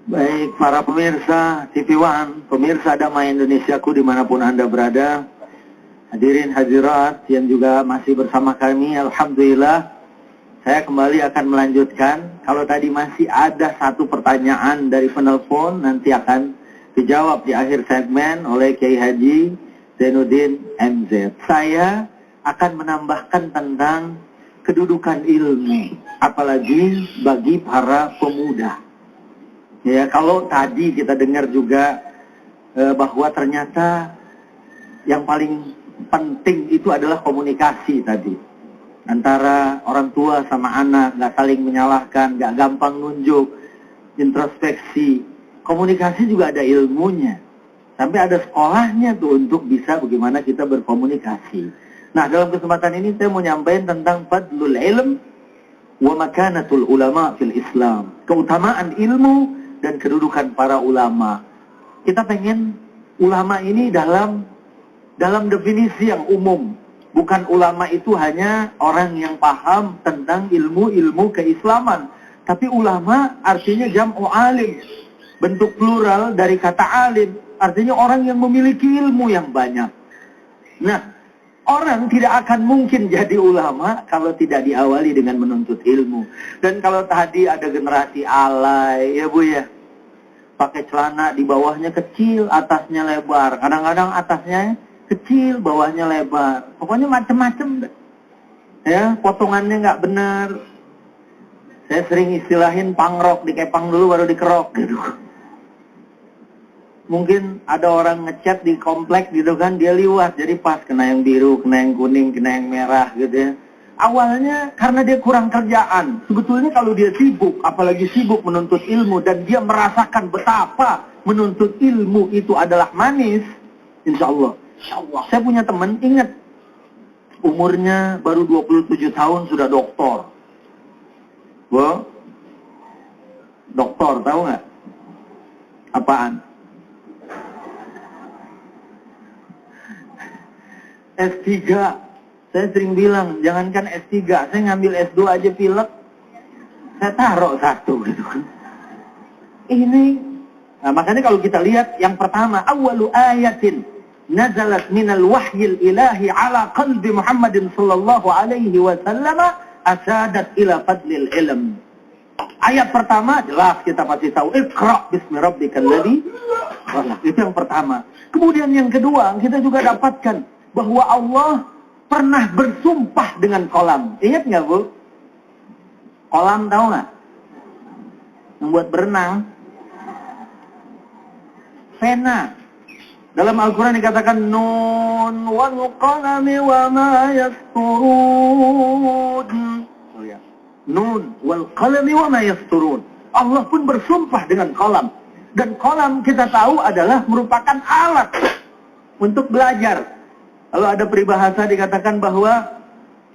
Baik, para pemirsa TV One, pemirsa Damai Indonesiaku dimanapun Anda berada, hadirin hadirat yang juga masih bersama kami, Alhamdulillah, saya kembali akan melanjutkan. Kalau tadi masih ada satu pertanyaan dari penelpon, nanti akan dijawab di akhir segmen oleh Kiai Haji Zainuddin MZ. Saya akan menambahkan tentang kedudukan ilmu, apalagi bagi para pemuda. Ya, kalau tadi kita dengar juga bahwa ternyata yang paling penting itu adalah komunikasi tadi. Antara orang tua sama anak, nggak saling menyalahkan, nggak gampang nunjuk, introspeksi. Komunikasi juga ada ilmunya. Sampai ada sekolahnya tuh untuk bisa bagaimana kita berkomunikasi. Nah, dalam kesempatan ini saya mau nyampaikan tentang fadlul ilm wa makanatul ulama fil Islam. Keutamaan ilmu dan kedudukan para ulama. Kita pengen ulama ini dalam definisi yang umum. Bukan ulama itu hanya orang yang paham tentang ilmu-ilmu keislaman. Tapi ulama artinya jam'u alim. Bentuk plural dari kata alim. Artinya orang yang memiliki ilmu yang banyak. Nah, orang tidak akan mungkin jadi ulama kalau tidak diawali dengan menuntut ilmu. Dan kalau tadi ada generasi alay, ya Bu ya, pakai celana di bawahnya kecil, atasnya lebar. Kadang-kadang atasnya kecil, bawahnya lebar. Pokoknya macem-macem. Ya, potongannya nggak benar. Saya sering istilahin pangrok, dikepang dulu baru dikerok gitu. Mungkin ada orang ngecat di komplek gitu kan, dia liwat, jadi pas kena yang biru, kena yang kuning, kena yang merah gitu ya. Awalnya karena dia kurang kerjaan. Sebetulnya kalau dia sibuk, apalagi sibuk menuntut ilmu, dan dia merasakan betapa menuntut ilmu itu adalah manis, insya Allah. Saya punya teman, ingat, umurnya baru 27 tahun sudah doktor. Wah, doktor, tahu nggak? Apaan? S3. Saya sering bilang, jangankan S3, saya ngambil S2 aja pilek, saya taruh satu gitu kan. Ini, nah makanya kalau kita lihat, yang pertama, awalu ayatin nazalat minal wahyil ilahi ala qalbi Muhammadin sallallahu alaihi wasallam asadat ila fadlil ilm. Ayat pertama, jelas kita pasti tahu, Iqra bismi rabbikal ladzi khalaq. Itu yang pertama. Kemudian yang kedua, kita juga dapatkan bahwa Allah pernah bersumpah dengan kolam. Ingat nggak Bu? Kolam tahu nggak? Yang buat berenang. Pena. Dalam Al-Quran dikatakan Nun wal qalami wa ma yasturun. Oh ya. Nun wal qalami wa ma yasturun. Allah pun bersumpah dengan kolam. Dan kolam kita tahu adalah merupakan alat untuk belajar. Kalau ada peribahasa dikatakan bahwa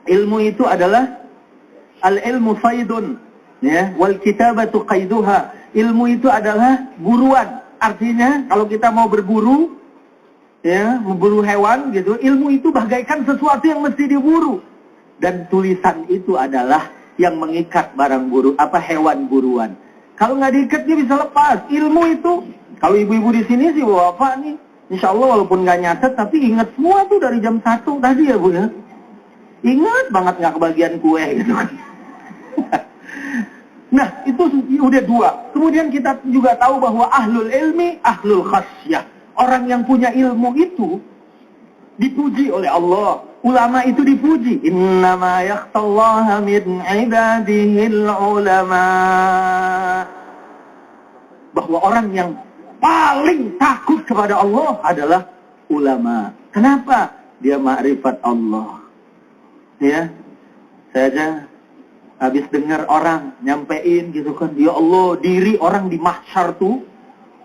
ilmu itu adalah al-ilmu faidun, ya, wal kitabatu qaiduha. Ilmu itu adalah buruan. Artinya kalau kita mau berburu, ya, memburu hewan gitu, ilmu itu bagaikan sesuatu yang mesti diburu. Dan tulisan itu adalah yang mengikat barang buru, hewan buruan. Kalau nggak diikat dia bisa lepas. Ilmu itu, kalau ibu-ibu di sini sih bapak nih, insya Allah walaupun nggak nyatet, tapi ingat semua tuh dari jam 1 tadi ya Bu ya. Ingat banget nggak kebagian kue gitu kan. Nah itu udah dua. Kemudian kita juga tahu bahwa ahlul ilmi, ahlul khasyah. Orang yang punya ilmu itu dipuji oleh Allah. Ulama itu dipuji. Innama yakhtallaha min ibadihil ulama. Bahwa orang yang paling takut kepada Allah adalah ulama. Kenapa? Dia ma'rifat Allah. Ya, saya aja habis dengar orang nyampein gitu kan, ya Allah, diri orang di mahsyar tuh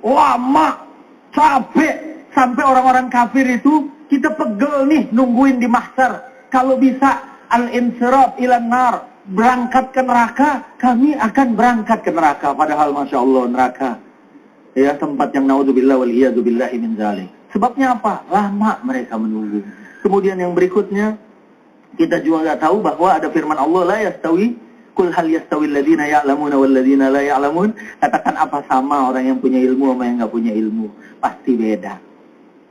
lama, capek, sampai orang-orang kafir itu kita pegel nih nungguin di mahsyar. Kalau bisa al-insiraf ilan nar, berangkat ke neraka, kami akan berangkat ke neraka. Padahal masya Allah neraka, ya, tempat yang naudzubillah wal iyadzubillahi min dzalik. Sebabnya apa? Lama mereka menunggu. Kemudian yang berikutnya, kita juga nggak tahu bahwa ada firman Allah, la yastawi Qul hal yastawil ladzina ya'lamuna wal ladzina la ya'lamun. Katakan apa sama orang yang punya ilmu sama yang nggak punya ilmu? Pasti beda.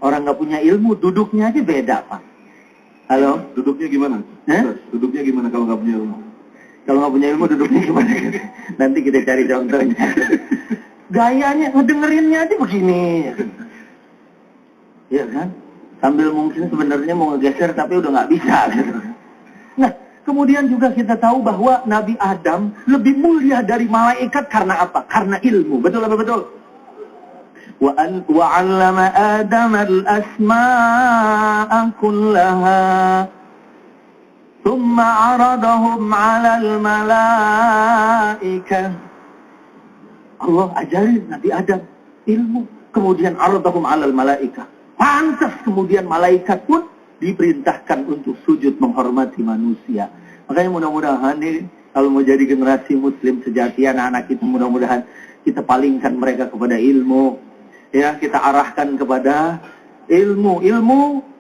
Orang nggak punya ilmu duduknya aja beda, Pak. Halo? Duduknya gimana? Duduknya gimana kalau nggak punya ilmu? Kalau nggak punya ilmu duduknya gimana? Nanti kita cari contohnya. Gayanya ngedengerinnya aja begini. Iya kan? Sambil mungkin sebenarnya mau ngegeser tapi udah nggak bisa. Nah, kemudian juga kita tahu bahwa Nabi Adam lebih mulia dari malaikat karena apa? Karena ilmu. Betul apa betul? Wa 'allama Adam al-asma'a kullaha thumma 'aradahum 'alal malaikah. Allah ajarin Nabi Adam ilmu, kemudian 'aradahum 'alal malaikah. Pantas kemudian malaikat pun diperintahkan untuk sujud menghormati manusia. Makanya mudah-mudahan nih, kalau mau jadi generasi muslim sejati, anak-anak kita mudah-mudahan kita palingkan mereka kepada ilmu. Ya, kita arahkan kepada ilmu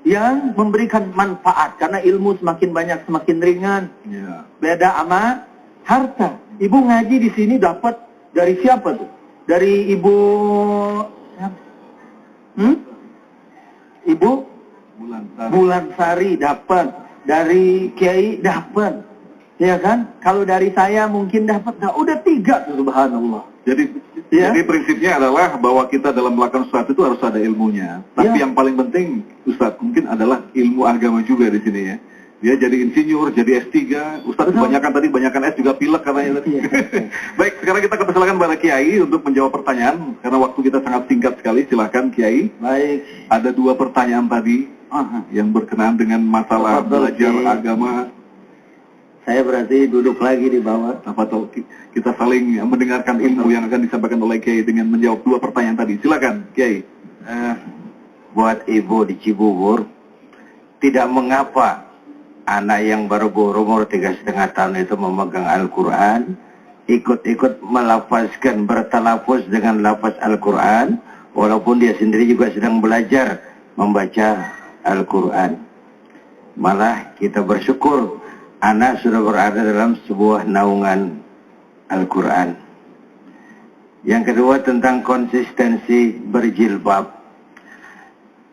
yang memberikan manfaat. Karena ilmu semakin banyak semakin ringan. Ya. Beda sama harta. Ibu ngaji di sini dapat dari siapa tuh? Dari ibu Ibu Bulan Sari dapat, dari Kiai dapat, ya kan? Kalau dari saya mungkin dapat, nah udah 3 tuh, subhanallah. Jadi prinsipnya adalah bahwa kita dalam melakukan sesuatu itu harus ada ilmunya. Tapi yang paling penting, Ustaz, mungkin adalah ilmu agama juga di sini ya. Dia jadi insinyur, jadi S3, Ustaz kebanyakan S juga pilek katanya. Baik, sekarang kita persilakan pada Kiai untuk menjawab pertanyaan, karena waktu kita sangat singkat sekali. Silakan Kiai. Baik. Ada 2 pertanyaan tadi yang berkenaan dengan masalah belajar agama. Saya berarti duduk lagi di bawah. Apa tuh? Kita saling mendengarkan ilmu yang akan disampaikan oleh Kiai dengan menjawab 2 pertanyaan tadi. Silakan Kiai. Buat ibu di Cibubur, tidak mengapa anak yang baru berumur 3,5 tahun itu memegang Al-Quran, ikut-ikut melafazkan, bertalafuz dengan lafaz Al-Quran, walaupun dia sendiri juga sedang belajar membaca Al-Quran. Malah kita bersyukur anak sudah berada dalam sebuah naungan Al-Quran. Yang kedua tentang konsistensi berjilbab.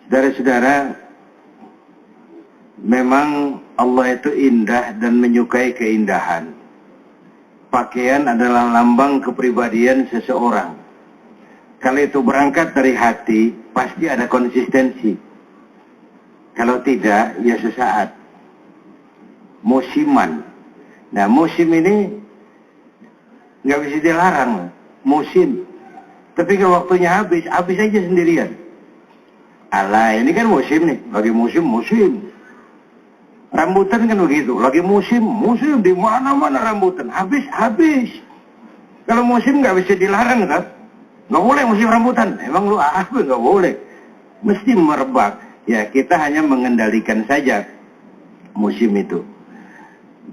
Saudara-saudara, memang Allah itu indah dan menyukai keindahan. Pakaian adalah lambang kepribadian seseorang. Kalau itu berangkat dari hati, pasti ada konsistensi. Kalau tidak, ya sesaat. Musiman. Nah, musim ini nggak bisa dilarang. Musim. Tapi kalau waktunya habis aja sendirian. Alah, ini kan musim nih. Lagi musim. Rambutan kan begitu, lagi musim di mana-mana rambutan, habis. Kalau musim nggak bisa dilarang kan? Nggak boleh musim rambutan, emang lu apa nggak boleh? Mesti merebak. Ya kita hanya mengendalikan saja musim itu.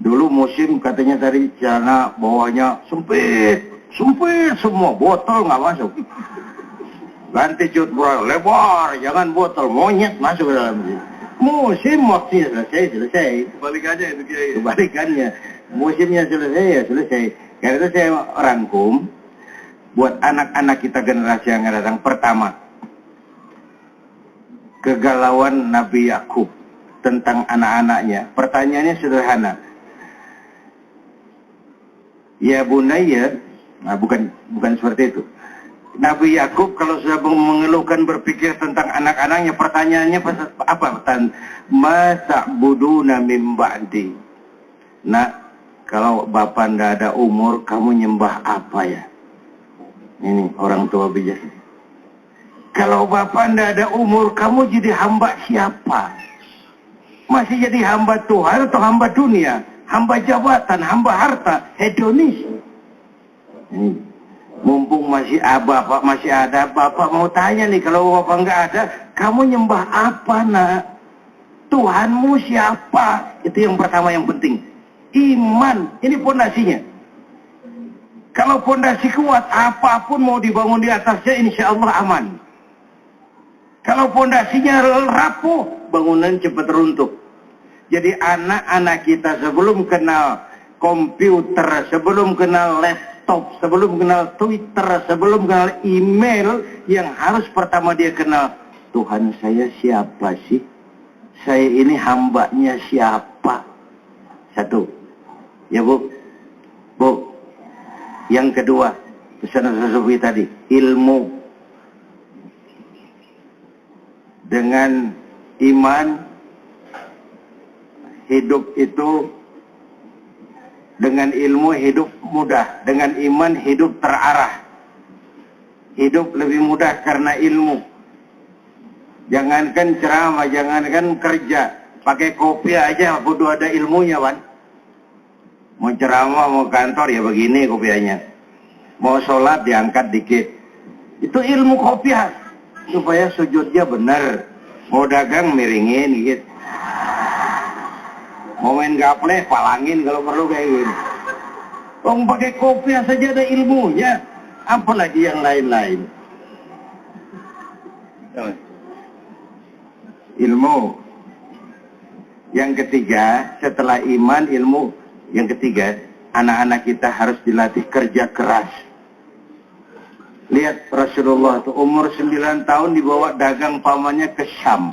Dulu musim katanya tadi celana bawahnya sempit semua, botol nggak masuk. Ganti cut lebar, jangan botol, monyet masuk ke dalam situ. Musim waktunya selesai. Kebalikannya itu Kiai. Kebalikannya. Musimnya selesai ya selesai. Karena itu saya rangkum buat anak-anak kita generasi yang akan datang. Pertama, kegalauan Nabi Yakub tentang anak-anaknya. Pertanyaannya sederhana. Ya bunayya, nah bukan seperti itu. Nabi Yakub kalau sudah mengeluhkan berpikir tentang anak-anaknya, pertanyaannya apa? Ma ta'buduna min ba'di. Nah, kalau bapak ndak ada umur, kamu nyembah apa ya? Ini orang tua bijak. Kalau bapak ndak ada umur, kamu jadi hamba siapa? Masih jadi hamba Tuhan atau hamba dunia? Hamba jabatan, hamba harta, hedonis. Ini. Mumpung masih ada bapak mau tanya nih, kalau bapak nggak ada, kamu nyembah apa nak? Tuhanmu siapa? Itu yang pertama yang penting. Iman, ini pondasinya. Kalau pondasi kuat, apapun mau dibangun di atasnya, insya Allah aman. Kalau pondasinya rapuh, bangunan cepat runtuh. Jadi anak-anak kita sebelum kenal komputer, sebelum kenal laptop, sebelum kenal Twitter, sebelum kenal email, yang harus pertama dia kenal, Tuhan saya siapa sih? Saya ini hambanya siapa? Satu. Ya Bu. Bu. Yang kedua, pesan Sufi tadi, ilmu. Dengan iman, hidup itu, dengan ilmu hidup mudah, dengan iman hidup terarah. Hidup lebih mudah karena ilmu. Jangankan ceramah, jangankan kerja, pakai kopi aja kudu ada ilmunya, Wan. Mau ceramah, mau kantor ya begini kopiahnya. Mau sholat diangkat dikit. Itu ilmu kopiah supaya sujudnya benar. Mau dagang miringin gitu. Mau main gaple palangin kalau perlu kayak gini. Orang pakai kopiah saja ada ilmunya, apalagi yang lain-lain. Ilmu. Yang ketiga, setelah iman, ilmu. Yang ketiga, anak-anak kita harus dilatih kerja keras. Lihat Rasulullah itu umur 9 tahun dibawa dagang pamannya ke Syam.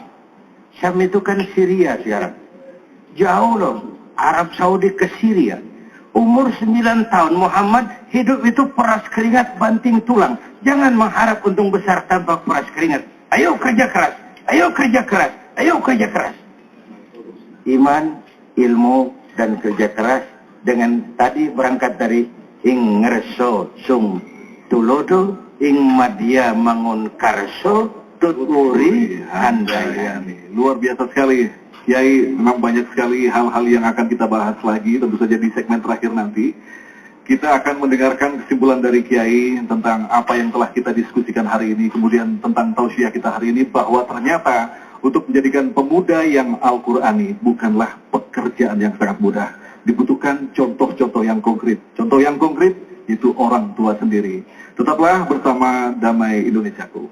Syam itu kan Syria sekarang. Jauh loh, Arab Saudi ke Syria. Umur 9 tahun Muhammad hidup itu peras keringat banting tulang. Jangan mengharap untung besar tanpa peras keringat. Ayo kerja keras. Ayo kerja keras, ayo kerja keras. Iman, ilmu, dan kerja keras. Dengan tadi berangkat dari ing ngerso sung tulodo, ing madya mangun karso tuturi handayani. Luar biasa sekali, Kiai. Memang banyak sekali hal-hal yang akan kita bahas lagi, tentu saja di segmen terakhir nanti. Kita akan mendengarkan kesimpulan dari Kiai tentang apa yang telah kita diskusikan hari ini, kemudian tentang tausiah kita hari ini, bahwa ternyata untuk menjadikan pemuda yang Al-Qur'ani bukanlah pekerjaan yang sangat mudah. Dibutuhkan contoh-contoh yang konkret. Contoh yang konkret itu orang tua sendiri. Tetaplah bersama Damai Indonesiaku.